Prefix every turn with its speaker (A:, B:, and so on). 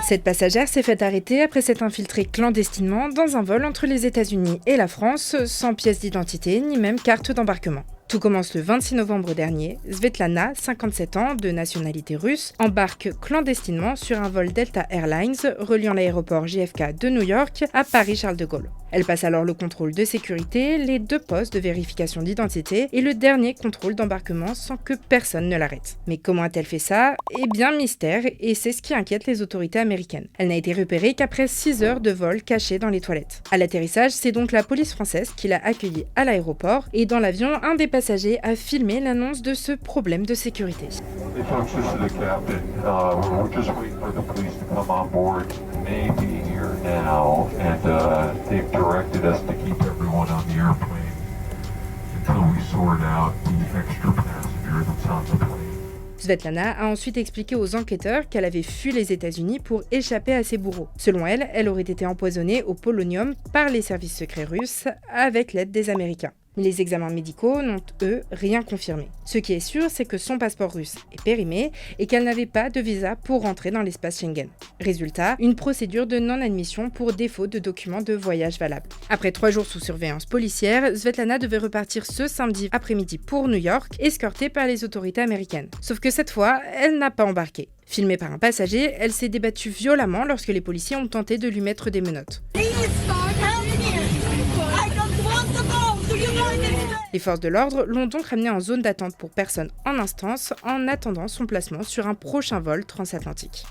A: Cette passagère s'est fait arrêter après s'être infiltrée clandestinement dans un vol entre les États-Unis et la France, sans pièce d'identité ni même carte d'embarquement. Tout commence le 26 novembre dernier. Svetlana, 57 ans, de nationalité russe, embarque clandestinement sur un vol Delta Airlines reliant l'aéroport JFK de New York à Paris-Charles de Gaulle. Elle passe alors le contrôle de sécurité, les 2 postes de vérification d'identité et le dernier contrôle d'embarquement sans que personne ne l'arrête. Mais comment a-t-elle fait ça ? Eh bien, mystère, et c'est ce qui inquiète les autorités américaines. Elle n'a été repérée qu'après 6 heures de vol cachée dans les toilettes. À l'atterrissage, c'est donc la police française qui l'a accueillie à l'aéroport et dans l'avion, un des passagers a filmé l'annonce de ce problème de sécurité.
B: Now, and they've directed us to keep everyone on the airplane until we sort out the extra passenger that's on the plane.
A: Svetlana a ensuite expliqué aux enquêteurs qu'elle avait fui les États-Unis pour échapper à ses bourreaux. Selon elle, elle aurait été empoisonnée au polonium par les services secrets russes avec l'aide des Américains. Mais les examens médicaux n'ont, eux, rien confirmé. Ce qui est sûr, c'est que son passeport russe est périmé et qu'elle n'avait pas de visa pour rentrer dans l'espace Schengen. Résultat, une procédure de non-admission pour défaut de documents de voyage valables. Après 3 jours sous surveillance policière, Svetlana devait repartir ce samedi après-midi pour New York, escortée par les autorités américaines. Sauf que cette fois, elle n'a pas embarqué. Filmée par un passager, elle s'est débattue violemment lorsque les policiers ont tenté de lui mettre des menottes. Les forces de l'ordre l'ont donc ramenée en zone d'attente pour personnes en instance en attendant son placement sur un prochain vol transatlantique.